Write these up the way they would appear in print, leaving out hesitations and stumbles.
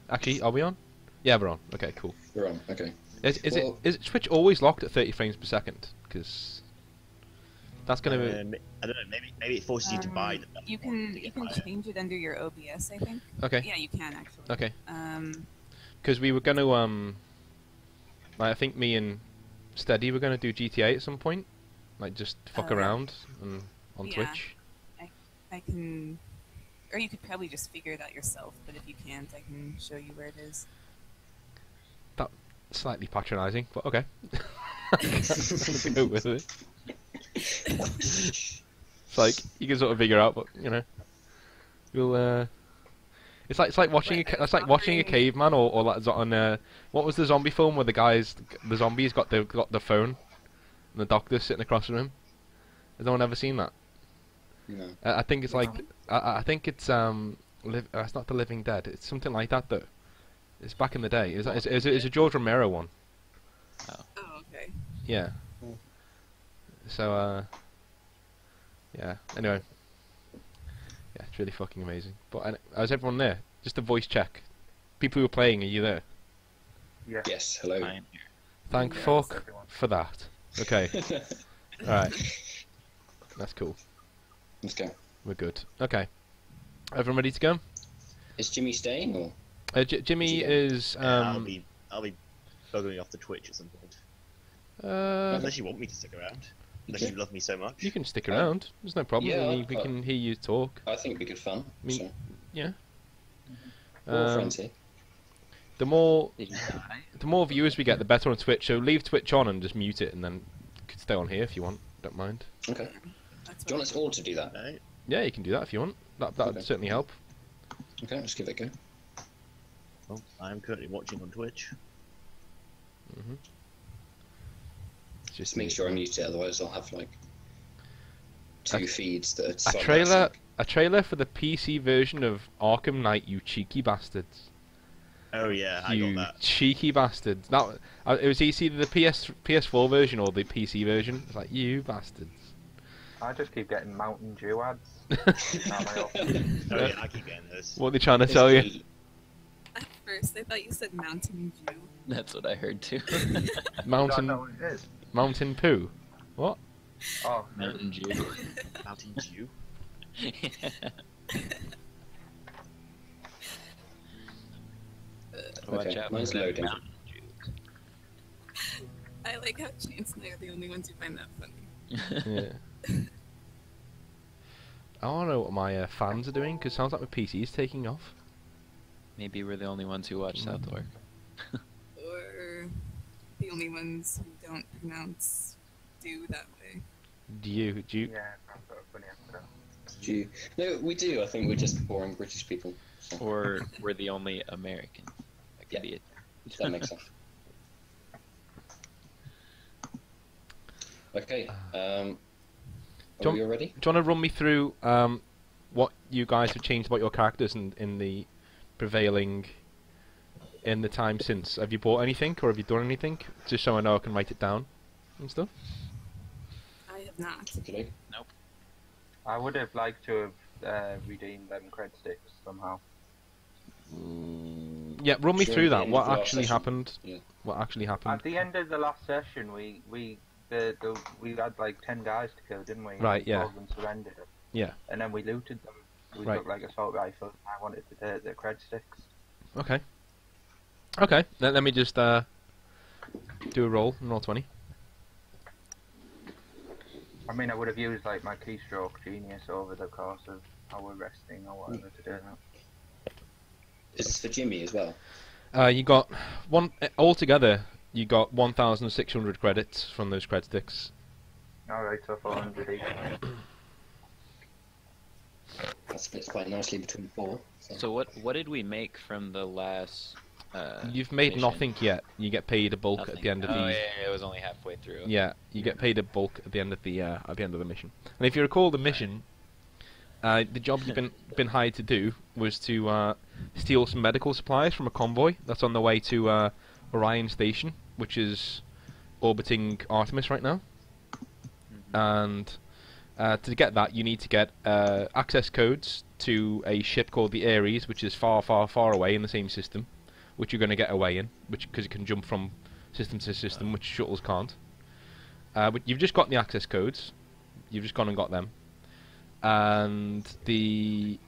Actually, are we on? Yeah, we're on. Okay, cool. We're on. Okay. Is Twitch always locked at 30 frames per second? Because that's gonna be... I don't know. Maybe it forces you to buy them. You can change it under your OBS, I think. Okay. Yeah, you can actually. Okay. Because we were gonna like, I think me and Steady were gonna do GTA at some point, like just fuck around and on Twitch. I can, or you could probably just figure it out yourself. But if you can't, I can show you where it is. That's slightly patronising, but okay. Go with it. It's like you can sort of figure out, but you know, we'll. It's like watching a caveman or like on what was the zombie film where the zombies got the phone and the doctor's sitting across from him. Has no one ever seen that? No. I think it's like I think it's it's not The Living Dead. It's something like that though. It's back in the day. It's a George Romero one. Oh, okay. Yeah. So yeah. Anyway. Yeah, it's really fucking amazing. But is everyone there? Just a voice check. People who are playing, are you there? Yeah. Yes. Hello. I'm here. Thank fuck for that. Okay. Alright. That's cool. Let's go. We're good. Okay. Everyone ready to go? Is Jimmy staying or? Jimmy is. I'll be bugging off the Twitch at some point. Unless you want me to stick around. Unless you love me so much. You can stick around. There's no problem. Yeah, we can hear you talk. I think it'd be good fun. So. Yeah. We're all friends here. The more viewers we get, the better on Twitch. So leave Twitch on and just mute it, and then you can stay on here if you want. Don't mind. Okay. Do you want us all to do that? Right. Yeah, you can do that if you want. That would certainly help. Okay, let's give it a go. Well, I'm currently watching on Twitch. Just make sure I mute it, otherwise I'll have like two feeds that are a side by trailer. side. A trailer for the PC version of Arkham Knight. You cheeky bastards. Oh yeah, I You got that. cheeky bastards. That it was either the PS4 version or the PC version. It's like, you bastards. I just keep getting Mountain Dew ads. Oh yeah, I keep getting those. What are they trying to tell you? At first, I thought you said Mountain Dew. That's what I heard too. Mountain I don't know what it is. Mountain Poo. What? Oh, Mountain Dew. Mountain Dew. Watch Okay, out mine's for that loading. Mountain Dew. I like how Chance and I are the only ones who find that funny. Yeah. I want to know what my fans are doing, because it sounds like my PC is taking off. Maybe we're the only ones who watch South Park. Or the only ones who don't pronounce "do" that way. Do you? yeah, that's sort of funny after that. Do you? No, we do. I think we're just boring British people. So. Or we're the only Americans. That could be it. That makes sense. Okay. Are we all ready? Do you want to run me through what you guys have changed about your characters in the prevailing in the time since? Have you bought anything or have you done anything? Just so I know I can write it down and stuff. I have not. Okay. Nope. I would have liked to have redeemed them cred sticks somehow. Yeah, run me Sure, through the that. end What of the last actually session. happened? Yeah. What actually happened? At the end of the last session, we had like 10 guys to kill, didn't we? Right, yeah. All of them surrendered. Yeah. And then we looted them. We Right. took like assault rifles. And I wanted the cred sticks. Okay. Okay. Let me just do a roll. Roll 20. I mean, I would have used like my keystroke genius over the course of our resting or whatever to do that. Is this for Jimmy as well? You got altogether. You got 1,600 credits from those cred sticks. Alright, so 400 each. That splits quite nicely between four. So what did we make from the last? You've made mission? nothing yet. You get paid a bulk Nothing. at the end of oh, the. yeah, it was only halfway through. Yeah, you get paid a bulk at the end of the mission. And if you recall the mission, the job you've been hired to do was to steal some medical supplies from a convoy that's on the way to Orion Station, which is orbiting Artemis right now. And to get that, you need to get access codes to a ship called the Ares, which is far, far, far away in the same system. which you're going to get away in, because you can jump from system to system, which shuttles can't. But you've just got the access codes. You've just gone and got them. And the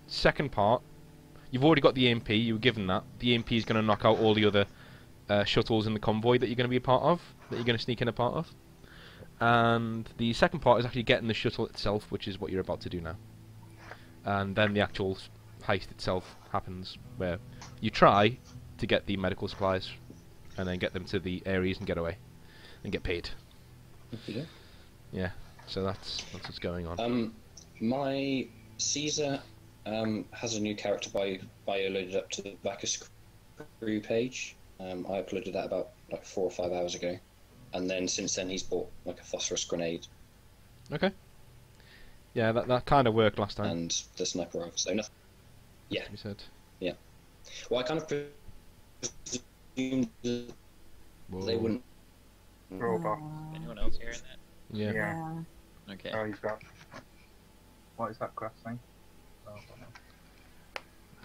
second part, you've already got the EMP. You were given that. The EMP is going to knock out all the other shuttles in the convoy that you're going to be a part of, that you're going to sneak in a part of. And the second part is actually getting the shuttle itself, which is what you're about to do now. And then the actual heist itself happens, where you try to get the medical supplies, and then get them to the areas and get away, and get paid. Okay. Yeah, so that's what's going on. My Caesar has a new character bio loaded up to the Bacchus crew page. I uploaded that about like 4 or 5 hours ago, and then since then he's bought like a phosphorus grenade. Okay. Yeah, that kind of worked last time. And the sniper rifle. So nothing. Yeah. You said. Yeah. Well, I kind of presumed that they wouldn't. Robot. Anyone else hearing that? Yeah. Yeah. Okay. Oh, he's got. What is that grass thing? Oh,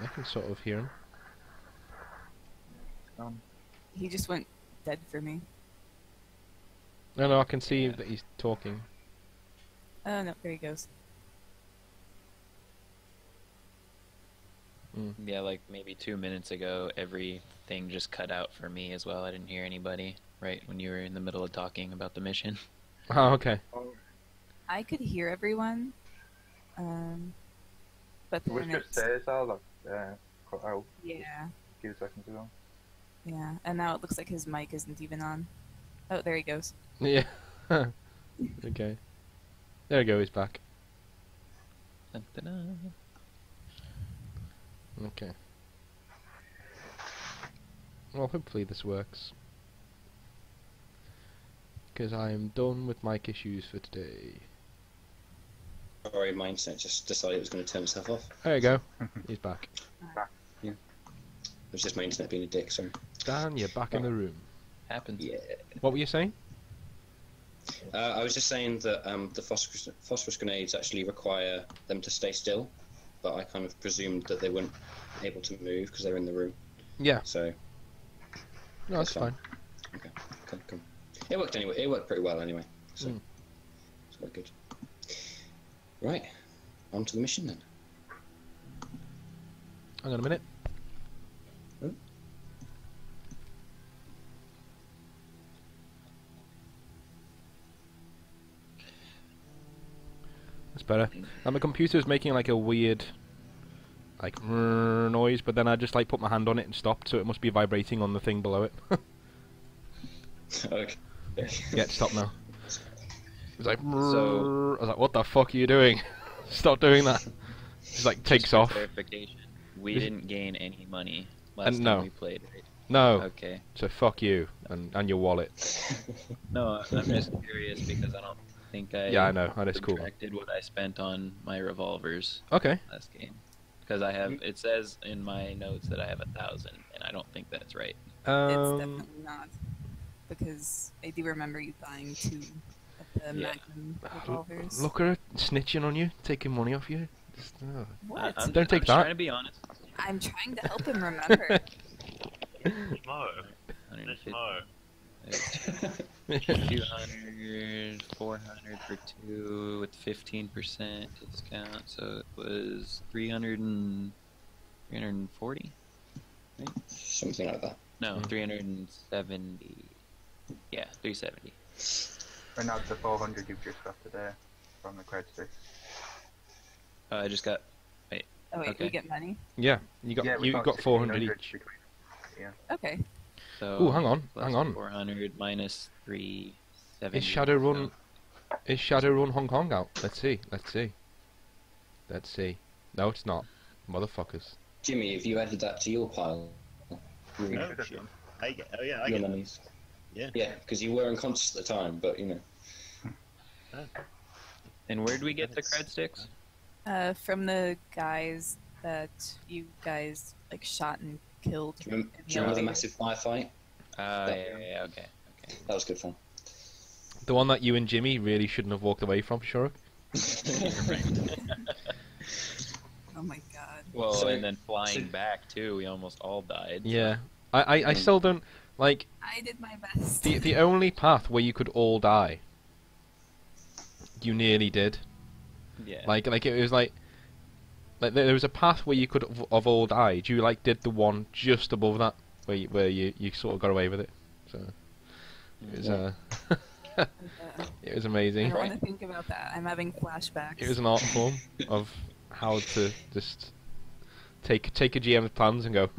I can sort of hear him. it's gone. He just went dead for me. No, I can see that he's talking. Oh no, there he goes. Yeah, like maybe 2 minutes ago, everything just cut out for me as well. I didn't hear anybody right when you were in the middle of talking about the mission. Oh, okay. I could hear everyone, but It was then just it's stairs all like cut out yeah, a few seconds ago. yeah, and now it looks like his mic isn't even on. Oh, there he goes. Yeah. Okay. There we go, he's back. Dun-dun-dun. Okay. Well, hopefully this works. Because I am done with mic issues for today. Sorry, my internet just decided it was going to turn itself off. There you go. He's back. It was just my internet being a dick, sorry. Dan, you're back in the room. Happens. Yeah. What were you saying? I was just saying that the phosphorus grenades actually require them to stay still, but I kind of presumed that they weren't able to move because they're in the room. Yeah. So. No, that's fine. Okay, cool. It worked anyway. It worked pretty well anyway. So Mm. it's quite good. Right, on to the mission then. Hang on a minute. Hmm? That's better. And my computer's making like a weird, like noise, but then I just like put my hand on it and stopped, so it must be vibrating on the thing below it. Okay. Yeah, it stopped now. It's like, So- I was like, what the fuck are you doing? Stop doing that. Just like takes Just for off. Clarification. We This- didn't gain any money last no. time we played, right? No, Okay. so fuck you and your wallet. No, I'm just curious because I don't think I Yeah, I know. That is cool. subtracted what I spent on my revolvers Okay. last game. Because I have, it says in my notes that I have 1,000, and I don't think that's right. It's definitely not, because I do remember you buying 2 of the Yeah. Magnum revolvers. Look at her snitching on you, taking money off you. Just, What? I'm, Don't take I'm just that. trying to be honest. I'm trying to help him remember. Mo. 150, Mo. 200, 400 for 2 with 15% discount, so it was 340? Something like that. No, Mm. 370. Yeah, 370. And that's the 400 you've just got today from the credit stick. I just got. Oh wait, Okay. we get money? yeah, you got 400 each. Okay. So Ooh, hang on, plus hang on. 400 minus 370. Is Shadowrun Hong Kong out? Let's see. No, it's not. Motherfuckers. Jimmy, have you added that to your pile? No, shit. I get Your that. monies. Yeah. Yeah, because you were unconscious at the time, but you know. And where'd we get the cred sticks? From the guys that you guys like shot and killed. Do you remember, in do you remember the elevator. massive firefight? Yeah, okay. That was good fun. The one that you and Jimmy really shouldn't have walked away from, sure. Oh my god. Well, So- and then flying so- back too, we almost all died. Yeah. I still don't like I did my best. the only path where you could all die. You nearly did. Yeah. Like it was like there was a path where you could have all died. You like did the one just above that where you sort of got away with it. So it was it was I amazing. don't want to think about that. I'm having flashbacks. It was an art form of how to just take a GM's plans and go.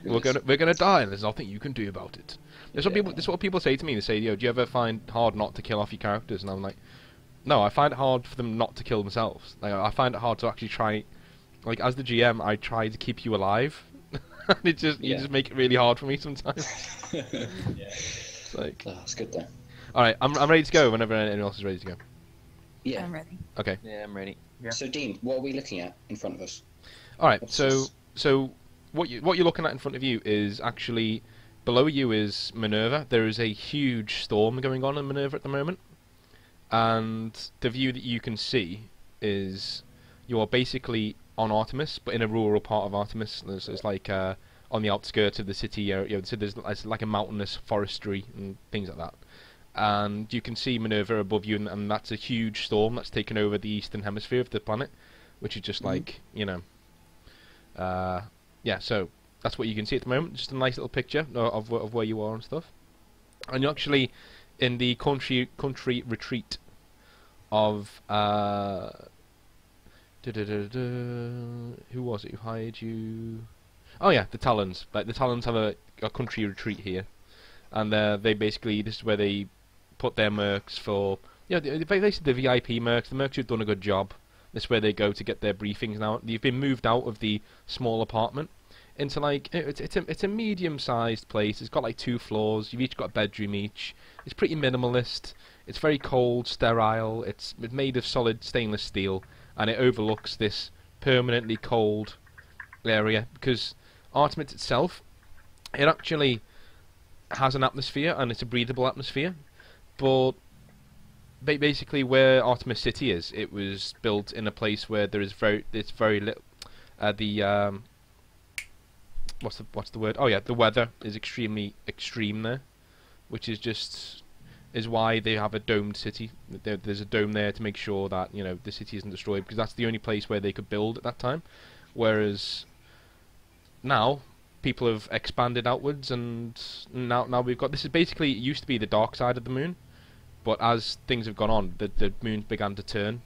We're gonna die, and there's nothing you can do about it. That's what people. That's what people say to me. They say, "Yo, do you ever find it hard not to kill off your characters?" And I'm like, "No, I find it hard for them not to kill themselves. Like, I find it hard to actually try. Like, as the GM, I try to keep you alive. You just make it really hard for me sometimes. Yeah. It's like, Oh, that's good though. all right, I'm ready to go whenever anyone else is ready to go. Yeah. I'm ready. Okay. Yeah, I'm ready. Yeah. So Dean, what are we looking at in front of us? All right. What's So this? what you're looking at in front of you is actually below you is Minerva. There is a huge storm going on in Minerva at the moment, and the view that you can see is you are basically on Artemis, but in a rural part of Artemis. It's like on the outskirts of the city. So there's like a mountainous forestry and things like that. And you can see Minerva above you, and that's a huge storm that's taken over the eastern hemisphere of the planet, which is just like, yeah, so that's what you can see at the moment. Just a nice little picture of where you are and stuff. And you're actually in the country retreat of who was it who hired you? Oh yeah, the Talons. Like the Talons have a country retreat here, and they basically, this is where they put their mercs for, basically the VIP mercs, the mercs who've done a good job. This is where they go to get their briefings now. You've been moved out of the small apartment into like it's a medium-sized place. It's got like 2 floors. You've each got a bedroom each. It's pretty minimalist. It's very cold, sterile. It's made of solid stainless steel, and it overlooks this permanently cold area because Artemis itself, it actually has an atmosphere and it's a breathable atmosphere, but basically where Artemis City is, it was built in a place where there is very little. What's the word? Oh yeah, the weather is extremely extreme there, which is why they have a domed city. There's a dome there to make sure that the city isn't destroyed, because that's the only place where they could build at that time. Whereas now people have expanded outwards, and now we've got, this is basically, it used to be the dark side of the moon, but as things have gone on, the moon began to turn,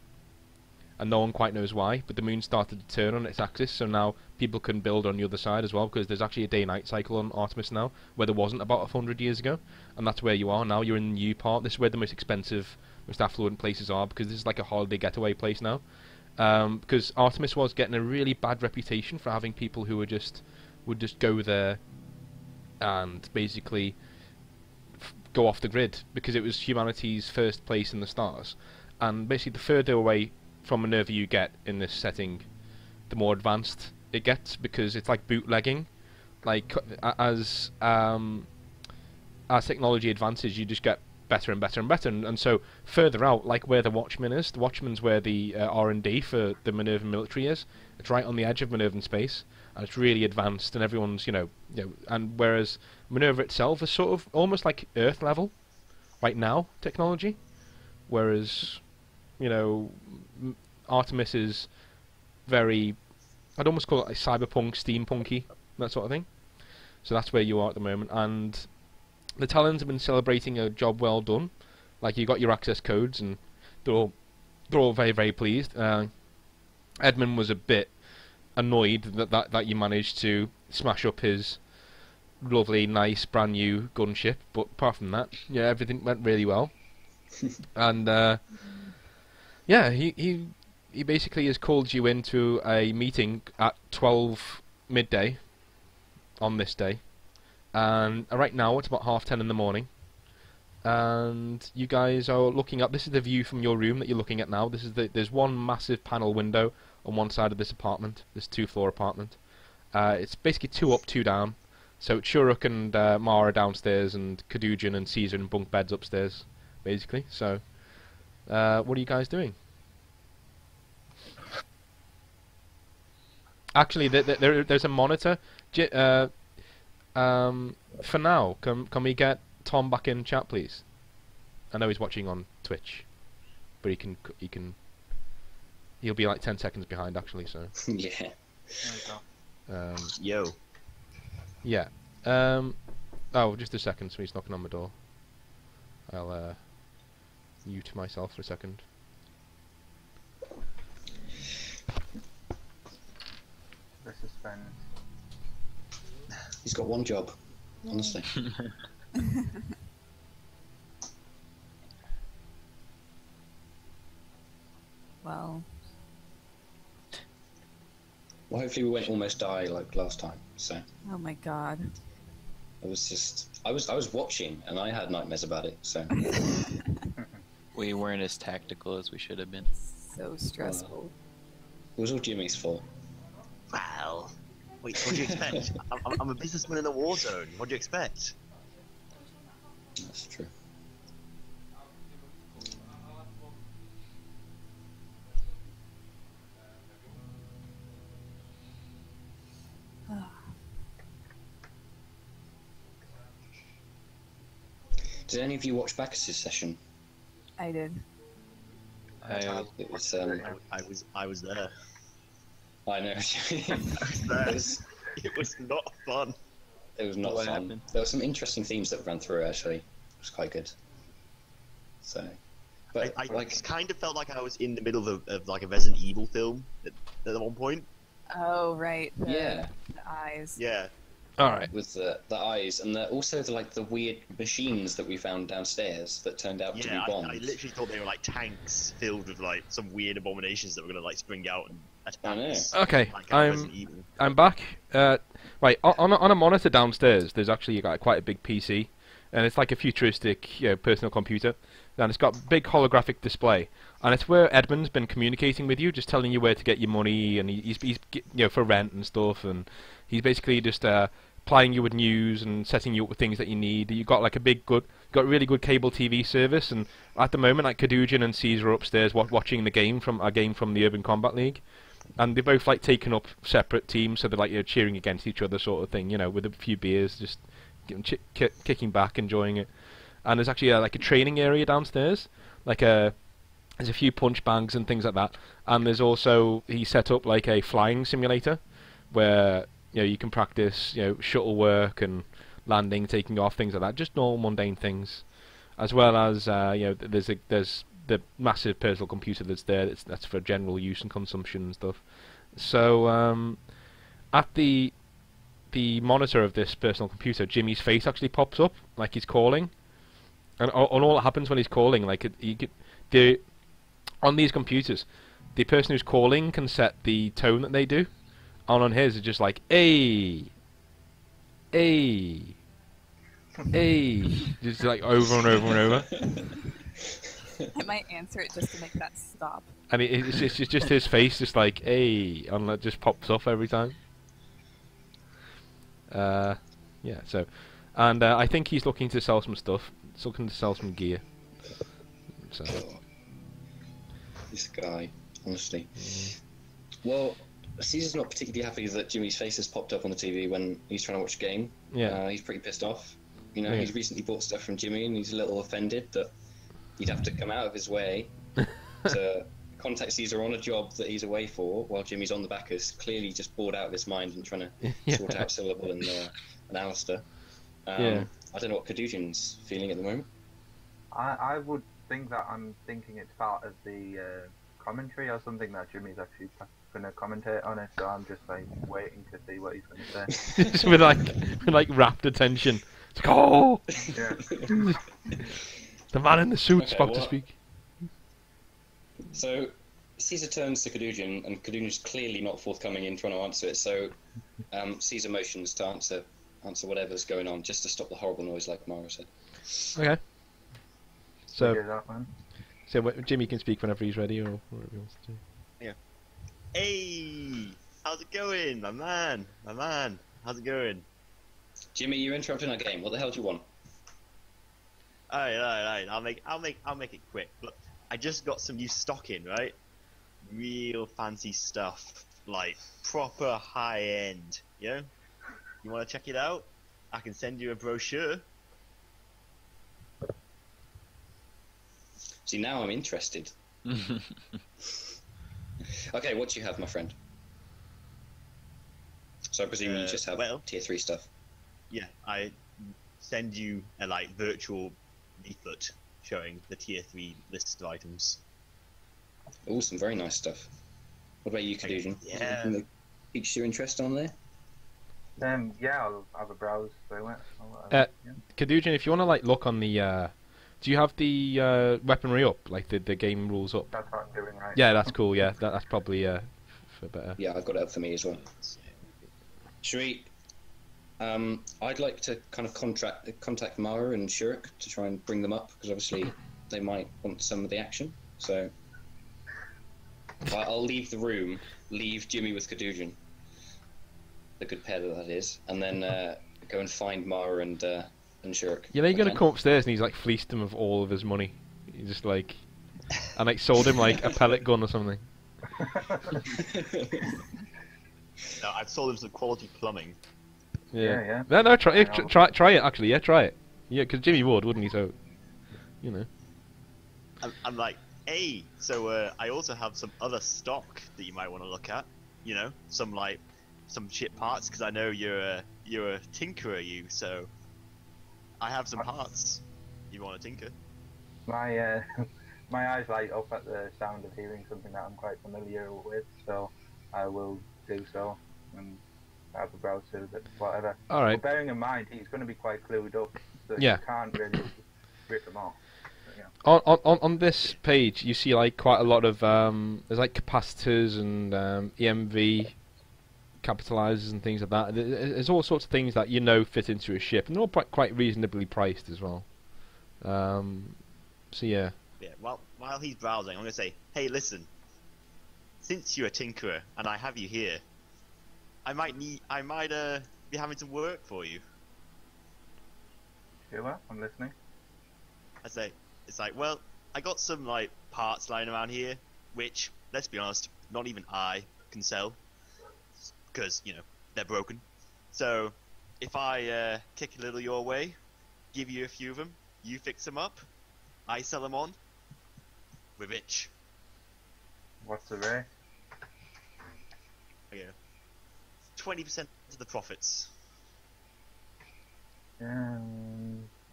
and no one quite knows why, but the moon started to turn on its axis, so now people can build on the other side as well, because there's actually a day-night cycle on Artemis now, where there wasn't about 100 years ago, and that's where you are now. You're in the new part. This is where the most expensive, most affluent places are, because this is like a holiday getaway place now. Because Artemis was getting a really bad reputation for having people who would just go there and basically go off the grid, because it was humanity's first place in the stars, and basically the further away from Minerva you get in this setting, the more advanced it gets, because it's like bootlegging. Like as technology advances, you just get better and better and better, and so further out, like where the Watchman is, the Watchman's where the R&D for the Minervan military is. It's right on the edge of Minervan space, and it's really advanced, and everyone's and whereas Minerva itself is sort of almost like Earth level right now technology, whereas Artemis is very, I'd almost call it like cyberpunk, steampunky, that sort of thing. So that's where you are at the moment, and the Talons have been celebrating a job well done. Like, you got your access codes, and they're all very, very pleased. Edmund was a bit annoyed that you managed to smash up his lovely, nice, brand new gunship, but apart from that, everything went really well. And he basically has called you into a meeting at 12 midday on this day, and right now it's about 10:30 in the morning, and you guys are looking up. This is the view from your room that you're looking at now. There's one massive panel window on one side of this apartment, this 2-floor apartment. It's basically 2 up, 2 down. So Churuk and Mara downstairs, and Kadujan and Caesar in bunk beds upstairs, basically. So, what are you guys doing? Actually, there's a monitor. For now, can we get Tom back in chat, please? I know he's watching on Twitch, but he'll be like 10 seconds behind actually. So Yeah. Yo. yeah. Oh, just a second. Somebody's knocking on my door. I'll mute myself for a second. The suspense. He's got one job, honestly. Well, Well, hopefully we won't almost die like last time. So oh my god. it was just I was watching and I had nightmares about it. So We weren't as tactical as we should have been. So stressful. it was all Jimmy's fault. Wow. Wait, what do you expect? I'm a businessman in a war zone. What do you expect? That's true. Did any of you watch Bacchus's session? I did. It was I was there. I know. I was there. It was not fun. It was not What fun. happened? There were some interesting themes that ran through actually. It was quite good. So, but I like kind of felt like I was in the middle of like a Resident Evil film at one point. Oh right. Yeah. The eyes. Yeah. All right. with the eyes and also the weird machines that we found downstairs that turned out to be Yeah, bombs. I literally thought they were like tanks filled with like some weird abominations that were gonna like spring out and attack I know. us. Okay, Like I'm back. Right, on a monitor downstairs, there's actually quite a big PC, and it's like a futuristic, personal computer, and it's got a big holographic display, and it's where Edmund's been communicating with you, just telling you where to get your money, and he's for rent and stuff, and he's basically just plying you with news and setting you up with things that you need. You've got like got really good cable TV service, and at the moment, like Cadujan and Caesar are upstairs watching the game from the Urban Combat League. And they're both like taken up separate teams, so they're like cheering against each other, sort of thing. With a few beers, just kicking back, enjoying it. And there's actually like a training area downstairs, there's a few punch bags and things like that. And there's also he set up like a flying simulator, where you can practice shuttle work and landing, taking off, things like that, just normal mundane things, as well as there's the massive personal computer that's there. That's for general use and consumption and stuff. So at the monitor of this personal computer, Jimmy's face actually pops up like he's calling, and all that happens when he's calling, on these computers, the person who's calling can set the tone that they do, and on his it's just like hey, just like over and over and over. I might answer it just to make that stop. And it's just his face, just like, hey, and it just pops off every time. Yeah, so. And I think he's looking to sell some stuff. He's looking to sell some gear. So. This guy, honestly. Well, Caesar's not particularly happy that Jimmy's face has popped up on the TV when he's trying to watch a game. Yeah. He's pretty pissed off. Yeah. He's recently bought stuff from Jimmy and he's a little offended that he'd have to come out of his way to contact Caesar on a job that he's away for while Jimmy's on the Bacchus, clearly just bored out of his mind and trying to sort out Syllable and Alistair. I don't know what Cadujan's feeling at the moment. I would think that I'm thinking it's part of the commentary or something that Jimmy's actually going to commentate on it, so I'm just like waiting to see what he's going to say. Just with like rapt attention. It's like, oh! Yeah. The man in the suit's Okay, about to speak. So Caesar turns to Cadujan, and Cadujan's clearly not forthcoming in trying to answer it. So Caesar motions to answer whatever's going on, just to stop the horrible noise, like Mara said. Okay. So, Figure that one. Jimmy can speak whenever he's ready, or whatever he wants to do. Hey, how's it going, my man? How's it going? Jimmy, you're interrupting our game. What the hell do you want? Alright. I'll make it quick. Look, I just got some new stock in, right? Real fancy stuff. like proper high end. You know, you want to check it out? I can send you a brochure. See, now I'm interested. Okay, what do you have, my friend? So I presume you just have tier 3 stuff. Yeah, I send you a like virtual leaflet showing the tier 3 list of items. Oh, some very nice stuff. What about you, Caducean? Yeah. Anything that piques your interest on there? Yeah, I'll have a browse through it. Caducean, if you want to like look on the, do you have the weaponry up, like the game rules up? That's what I'm doing right Yeah, now. that's cool. Yeah, that's probably for better. Yeah, I've got it up for me as well. Should we? I'd like to kind of contact Mara and Shurik to try and bring them up, because obviously they might want some of the action. So I'll leave the room, leave Jimmy with Caducean, the good pair that is, and then go and find Mara and Shurik. Yeah, they're gonna come upstairs and he's like fleeced him of all of his money. He just like, and like sold him like a pellet gun or something. No, I've sold him some quality plumbing. Yeah. No, try it. Try it. Actually, yeah, try it. Yeah, because Jimmy would, wouldn't he? So, you know. I'm like, hey, so I also have some other stock that you might want to look at. You know, some shit parts, because I know you're a tinkerer, you. So I have some parts. You want to tinker? My my eyes light up at the sound of hearing something that I'm quite familiar with, so I will do so and have a browse through it, whatever. All right. But bearing in mind, he's going to be quite clued up, so Yeah. you can't really rip him off. So, yeah. On this page, you see like quite a lot of there's like capacitors and EMV capitalizers and things like that. There's all sorts of things that you know fit into a ship, and they're all quite reasonably priced as well. So yeah. Yeah. While he's browsing, I'm gonna say, hey, listen. Since you're a tinkerer and I have you here, I might be having some work for you. Sure, I'm listening. I say, it's like, well, I got some like parts lying around here, which, let's be honest, not even I can sell, because you know they're broken. So if I kick a little your way, give you a few of them, you fix them up, I sell them on, we're rich. What's the rate? Okay. 20% of the profits.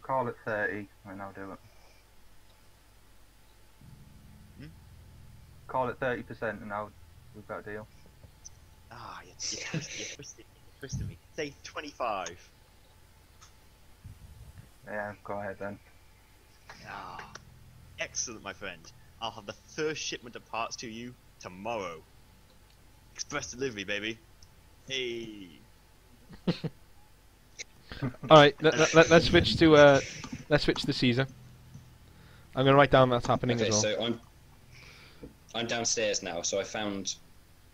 Call it 30, and I'll do it. Call it 30%, and we've got a deal. Ah, you're twisting me. Say 25. Yeah, go ahead then. Ah, excellent, my friend. I'll have the first shipment of parts to you tomorrow. Express delivery, baby. Hey. All right, let's switch to Caesar. I'm gonna write down that's happening Okay, as well. so I'm downstairs now. So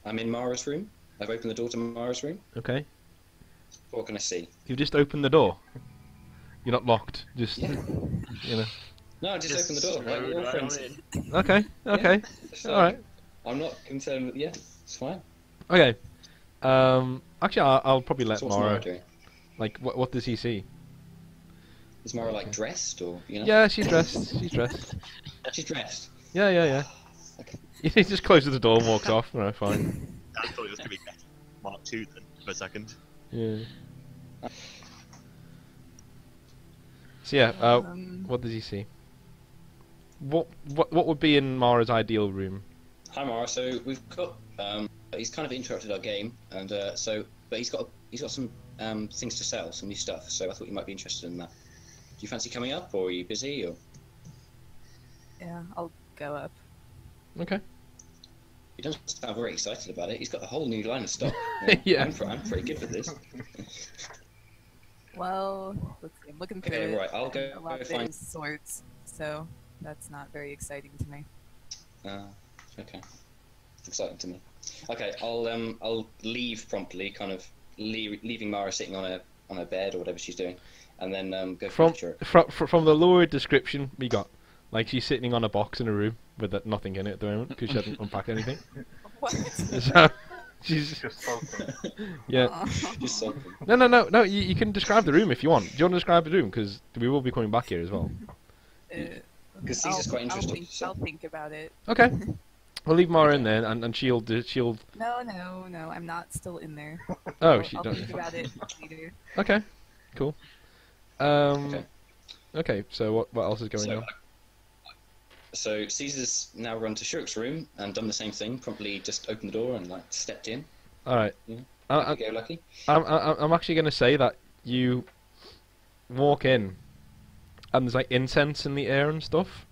I'm in Mara's room. I've opened the door to Mara's room. Okay. What can I see? You've just opened the door. You're not locked. Just Yeah. you know. No, I just opened the door. Like, we're all friends. Okay. Okay. So, All right. I'm not concerned with. Yeah, it's fine. Okay. Actually, I'll probably let So what's Mara Mara. doing? Like, what does he see? Is Mara like dressed or you know? Yeah, she's dressed. She's dressed. She's dressed. Yeah. Okay. He just closes the door and walks off. All right, fine. I thought it was going to be Mark II then, for a second. Yeah. So yeah, what does he see? What would be in Mara's ideal room? Hi Mara. So we've got. He's kind of interrupted our game, and but he's got some things to sell, some new stuff. So I thought you might be interested in that. Do you fancy coming up, or are you busy? Or Yeah, I'll go up. Okay. he doesn't sound very excited about it. He's got a whole new line of stock. Yeah. I'm pretty good at this. Well, let's see. I'm looking through Okay, it. right, I'll go A lot of find- it is swords, so that's not very exciting to me. Okay. It's exciting to me. Okay, I'll leave promptly, kind of leaving Mara sitting on her bed or whatever she's doing, and then go for the picture. From the lurid description we got, like she's sitting on a box in a room with nothing in it at the moment because she hasn't unpacked anything. What? So, She's Just sulking. yeah. Aw. Just sulking. No. You can describe the room if you want. Do you want to describe the room? Because we will be coming back here as well. Because Caesar's quite interesting. I'll think about it. Okay. We'll leave Mara in there, and she'll. No, I'm not still in there. Oh, she I'll don't. think about it later. Okay. Cool. Okay. So what else is going on? So Caesar's now run to Shurik's room and done the same thing. Promptly just opened the door and like stepped in. All right. Yeah. I, Go lucky. I'm actually going to say that you walk in, and there's like incense in the air and stuff,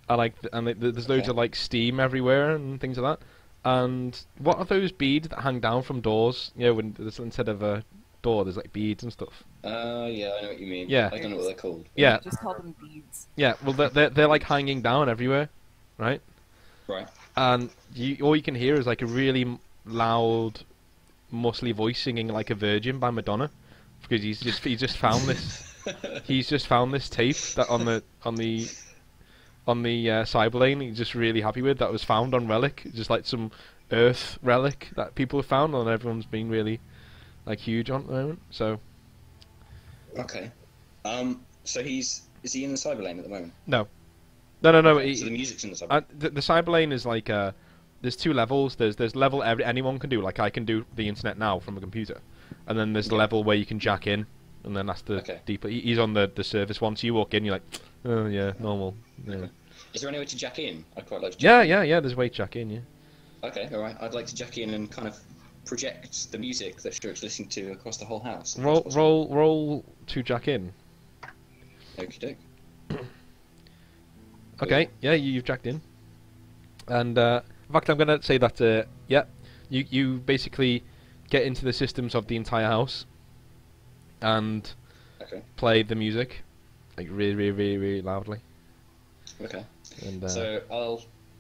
there's loads of like steam everywhere and things like that. And what are those beads that hang down from doors? You know, when there's, instead of a door, there's like beads and stuff. Yeah, I know what you mean. Yeah. I don't know what they're called. Yeah, Just call them beads. yeah. Well, they're like hanging down everywhere, right? Right. And all you can hear is like a really loud, muscly voice singing like a Virgin by Madonna, because he's just found this tape that on the cyber lane he's just really happy with, that was found on Relic, just like some Earth relic that people have found, and everyone's been really like huge on at the moment. So Okay. So is he in the cyber lane at the moment? no. So the music's in the cyber lane. The cyber lane is like there's two levels. There's level anyone can do, like I can do the internet now from a computer, and then there's the level where you can jack in, and then that's the deeper. He's on the service one, so you walk in, you're like, oh yeah, normal. Yeah. Is there any way to jack in? I'd quite like to jack Yeah. There's a way to jack in. Yeah. Okay, alright. I'd like to jack in and kind of project the music that Shurik's listening to across the whole house. if that's possible. Roll to jack in. Okie doke. Okay. Yeah, you've jacked in, and in fact, I'm gonna say that you basically get into the systems of the entire house, and Okay. play the music, like really loudly. Okay. And So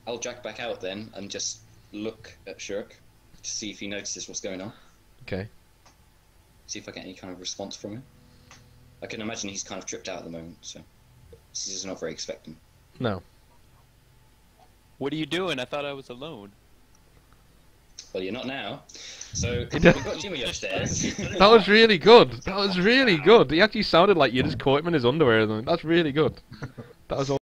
I'll jack back out then and just look at Shurik to see if he notices what's going on. okay. See if I get any kind of response from him. I can imagine he's kind of tripped out at the moment, so Caesar's not very expectant. No. What are you doing? I thought I was alone. Well, you're not now. So we've got Jimmy upstairs. That was really good. That was really good. He actually sounded like you just caught him in his underwear or something. That's really good. That was all.